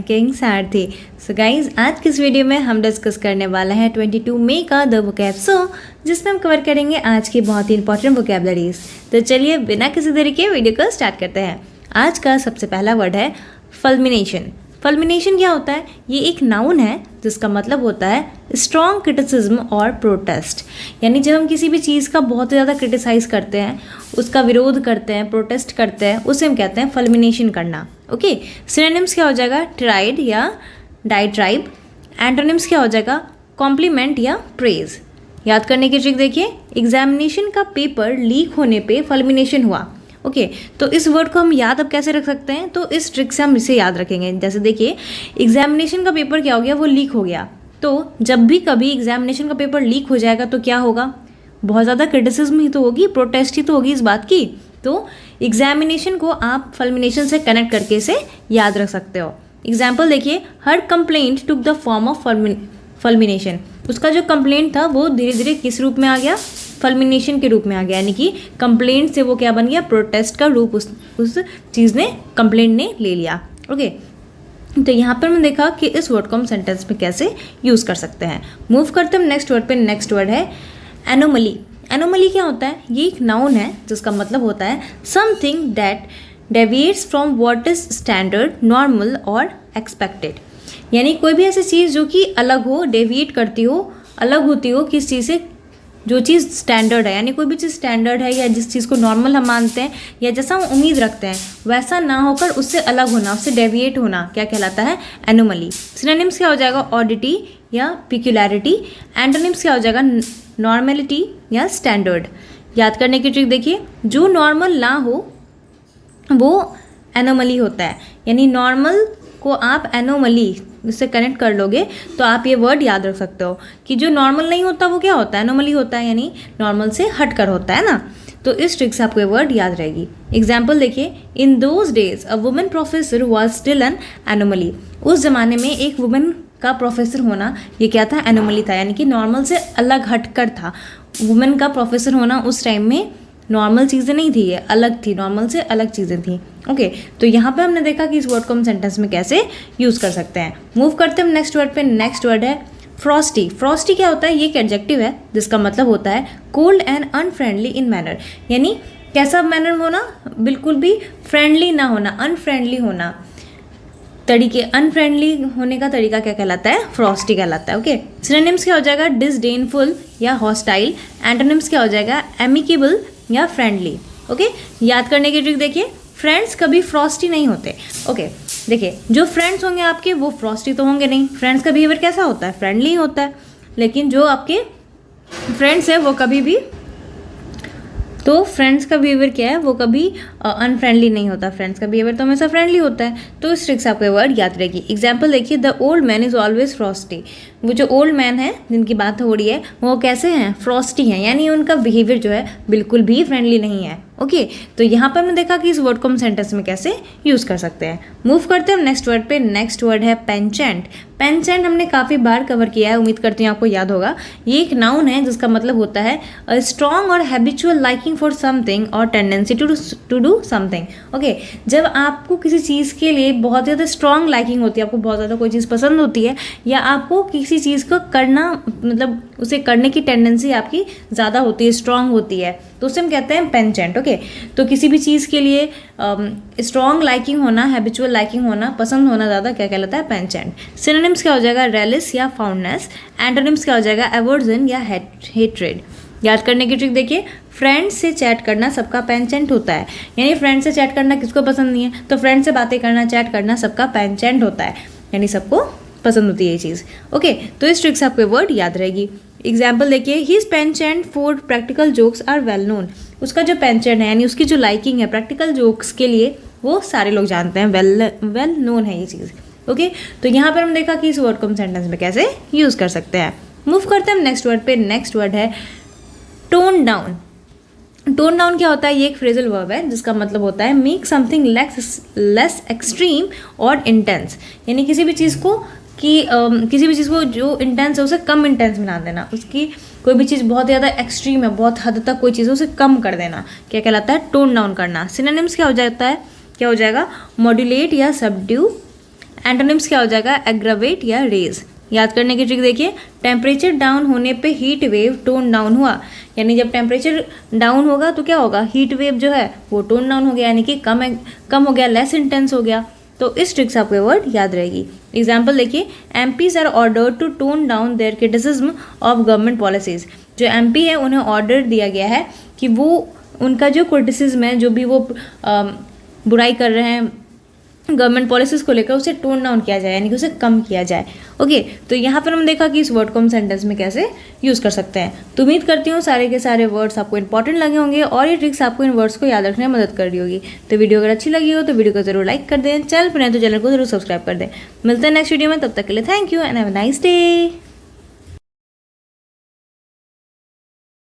Ranking सारथी। So guys, आज की इस वीडियो में हम डिस्कस करने वाला है 22 मई का द वोकैब शो, जिसमें हम कवर करेंगे आज की बहुत ही इंपॉर्टेंट वोकैबलरीज। तो चलिए बिना किसी देरी के वीडियो को स्टार्ट करते हैं। आज का सबसे पहला वर्ड है फल्मिनेशन। फल्मिनेशन क्या होता है? ये एक नाउन है जिसका मतलब होता है स्ट्रॉन्ग क्रिटिसिज्म और प्रोटेस्ट। यानी जब हम किसी भी चीज़ का बहुत ज़्यादा क्रिटिसाइज़ करते हैं, उसका विरोध करते हैं, प्रोटेस्ट करते हैं, उसे हम कहते हैं फल्मिनेशन करना। ओके, सिनोनिम्स क्या हो जाएगा? ट्राइड या डाइट्राइब। एंटोनिम्स क्या हो जाएगा? कॉम्प्लीमेंट या प्रेज। याद करने की ट्रिक देखिए, एग्जामिनेशन का पेपर लीक होने पे फल्मिनेशन हुआ। ओके, तो इस वर्ड को हम याद अब कैसे रख सकते हैं? तो इस ट्रिक से हम इसे याद रखेंगे। जैसे देखिए, एग्जामिनेशन का पेपर क्या हो गया? वो लीक हो गया। तो जब भी कभी एग्जामिनेशन का पेपर लीक हो जाएगा तो क्या होगा? बहुत ज़्यादा क्रिटिसिज्म ही तो होगी, प्रोटेस्ट ही तो होगी इस बात की। तो एग्जामिनेशन को आप फल्मिनेशन से कनेक्ट करके इसे याद रख सकते हो। एग्जाम्पल देखिए, हर complaint took the form of fulmination. उसका जो कंप्लेंट था वो धीरे धीरे किस रूप में आ गया? फल्मिनेशन के रूप में आ गया। यानी कि कंप्लेंट से वो क्या बन गया? प्रोटेस्ट का रूप उस चीज़ ने, कंप्लेंट ने ले लिया। ओके, तो यहाँ पर मैंने देखा कि इस वर्ड को हम सेंटेंस में कैसे यूज़ कर सकते हैं। मूव करते हैं नेक्स्ट वर्ड पे। नेक्स्ट वर्ड है एनोमली। एनोमली क्या होता है? ये एक नाउन है जिसका मतलब होता है something that deviates from what is standard, normal और एक्सपेक्टेड। यानी कोई भी ऐसी चीज़ जो कि अलग हो, डेविएट करती हो, अलग होती हो किस चीज़ से, जो चीज़ स्टैंडर्ड है। यानी कोई भी चीज़ स्टैंडर्ड है या जिस चीज़ को नॉर्मल हम मानते हैं या जैसा हम उम्मीद रखते हैं वैसा ना होकर उससे अलग होना, उससे डेविएट होना क्या कहलाता है? एनोमली। सिनोनिम्स क्या हो जाएगा? ऑडिटी या पिक्यूलैरिटी। एंटोनिम्स क्या हो जाएगा? नॉर्मेलिटी या स्टैंडर्ड। याद करने की ट्रिक देखिए, जो नॉर्मल ना हो वो एनोमली होता है। यानी नॉर्मल को आप एनोमली उससे कनेक्ट कर लोगे तो आप ये वर्ड याद रख सकते हो कि जो नॉर्मल नहीं होता वो क्या होता है? एनोमली होता है। यानी नॉर्मल से हट कर होता है ना। तो इस ट्रिक से आपको ये वर्ड याद रहेगी। एग्जाम्पल देखिए, in those days a women professor was still an anomaly. उस जमाने में एक वुमेन का प्रोफेसर होना ये क्या था? एनोमली था। यानी कि नॉर्मल से अलग हटकर था। वुमेन का प्रोफेसर होना उस टाइम में नॉर्मल चीज़ें नहीं थी, ये अलग थी, नॉर्मल से अलग चीज़ें थी। ओके, तो यहाँ पे हमने देखा कि इस वर्ड को हम सेंटेंस में कैसे यूज़ कर सकते हैं। मूव करते हैं हम नेक्स्ट वर्ड पे। नेक्स्ट वर्ड है फ्रॉस्टी। फ्रॉस्टी क्या होता है? ये एक एडजेक्टिव है जिसका मतलब होता है cold and unfriendly in manner. यानी कैसा मैनर होना? बिल्कुल भी फ्रेंडली ना होना, अनफ्रेंडली होना। तरीके, अनफ्रेंडली होने का तरीका क्या कहलाता है? फ्रॉस्टी कहलाता है। ओके, सिनोनिम्स क्या हो जाएगा? डिसडेनफुल या हॉस्टाइल। एंटोनिम्स क्या हो जाएगा? एमिकेबल या फ्रेंडली। ओके, याद करने की ट्रिक देखिए, फ्रेंड्स कभी फ्रॉस्टी नहीं होते। ओके, देखिए जो फ्रेंड्स होंगे आपके वो फ्रॉस्टी तो होंगे नहीं। फ्रेंड्स का बिहेवियर कैसा होता है? फ्रेंडली होता है। लेकिन जो आपके फ्रेंड्स है वो कभी भी, तो फ्रेंड्स का बिहेवियर क्या है? वो कभी अनफ्रेंडली नहीं होता। फ्रेंड्स का बिहेवियर तो हमेशा फ्रेंडली होता है। तो इस ट्रिक से आपको वर्ड याद रहेगी। एग्जाम्पल देखिए, the old man is always Frosty. वो जो ओल्ड मैन है जिनकी बात हो रही है वो कैसे हैं? फ्रॉस्टी हैं। यानी उनका बिहेवियर जो है बिल्कुल भी फ्रेंडली नहीं है। ओके, तो यहाँ पर हमने देखा कि इस वर्ड को हम सेंटेंस में कैसे यूज़ कर सकते हैं। मूव करते हैं हम नेक्स्ट वर्ड पे। नेक्स्ट वर्ड है पेंचेंट। पेंचेंट हमने काफ़ी बार कवर किया है, उम्मीद करती हूँ आपको याद होगा। ये एक नाउन है जिसका मतलब होता है अ स्ट्रॉन्ग और हैबिचुअल लाइकिंग फॉर समथिंग और tendency to do something. Okay, जब आपको किसी चीज़ के लिए बहुत ज़्यादा स्ट्रॉन्ग लाइकिंग होती है, आपको बहुत ज़्यादा कोई चीज़ पसंद होती है या आपको किसी चीज़ को करना, मतलब उसे करने की टेंडेंसी आपकी ज़्यादा होती है, स्ट्रॉन्ग होती है, तो उसे हम कहते हैं पेंचेंट। ओके, तो किसी भी चीज़ के लिए स्ट्रॉन्ग लाइकिंग होना, हैबिचुअल लाइकिंग होना, पसंद होना ज़्यादा क्या कहलाता है? पेंचेंट। सिनोनिम्स क्या हो जाएगा? रेलिस या फाउंडनेस। एंटोनिम्स क्या हो जाएगा? एवर्जन या हेट्रेड। याद करने की ट्रिक देखिए, फ्रेंड्स से चैट करना सबका पेंचेंट होता है। यानी फ्रेंड से चैट करना किसको पसंद नहीं है? तो फ्रेंड से बातें करना, चैट करना सबका पेंचेंट होता है। यानी सबको पसंद होती है ये चीज़। ओके, तो इस ट्रिक से आपको वर्ड याद रहेगी। एग्जाम्पल देखिए, his penchant for practical jokes are well known. उसका जो पेंचेंट है यानी उसकी जो लाइकिंग है प्रैक्टिकल जोक्स के लिए वो सारे लोग जानते हैं, वेल नोन है ये चीज़। ओके, तो यहाँ पर हम देखा कि इस वर्ड को हम सेंटेंस में कैसे यूज़ कर सकते हैं। मूव करते हैं हम नेक्स्ट वर्ड पे। नेक्स्ट वर्ड है टोन डाउन। टोन डाउन क्या होता है? ये एक फ्रेजल वर्ब है जिसका मतलब होता है मेक समथिंग लेस एक्सट्रीम और इंटेंस। यानी किसी भी चीज़ को जो इंटेंस है उसे कम इंटेंस बना देना। उसकी कोई भी चीज़ बहुत ज़्यादा एक्सट्रीम है, बहुत हद तक कोई चीज़ है उसे कम कर देना, क्या कहलाता है? टोन डाउन करना। सिनोनिम्स क्या हो जाता है? क्या हो जाएगा? मॉड्यूलेट या सबड्यू। एंटोनिम्स क्या हो जाएगा, एग्रावेट या रेज। याद करने की ट्रिक देखिए, टेम्परेचर डाउन होने पे हीट वेव टोन डाउन हुआ, यानी जब टेम्परेचर डाउन होगा तो क्या होगा, हीट वेव जो है वो टोन डाउन हो गया, यानी कि कम हो गया, लेस इंटेंस हो गया। तो इस ट्रिक से आपको वर्ड याद रहेगी। एग्जाम्पल देखिए, MPs are order to tone down their criticism of government policies. जो एमपी है उन्हें ऑर्डर दिया गया है कि वो उनका जो क्रिटिसिज्म है, जो भी वो बुराई कर रहे हैं गवर्नमेंट पॉलिसीज को लेकर, उसे टोन डाउन किया जाए, यानी कि उसे कम किया जाए। ओके, तो यहाँ पर हम देखा कि इस वर्ड को हम सेंटेंस में कैसे यूज़ कर सकते हैं। तो उम्मीद करती हूँ सारे के सारे वर्ड्स आपको इंपॉर्टेंट लगे होंगे और ये ट्रिक्स आपको इन वर्ड्स को याद रखने में मदद कर रही होगी। तो वीडियो अगर अच्छी लगी हो तो वीडियो को जरूर लाइक कर दें, चैनल पर नए तो चैनल को जरूर सब्सक्राइब कर दें। मिलते हैं नेक्स्ट वीडियो में, तब तक के लिए thank you and have a nice day.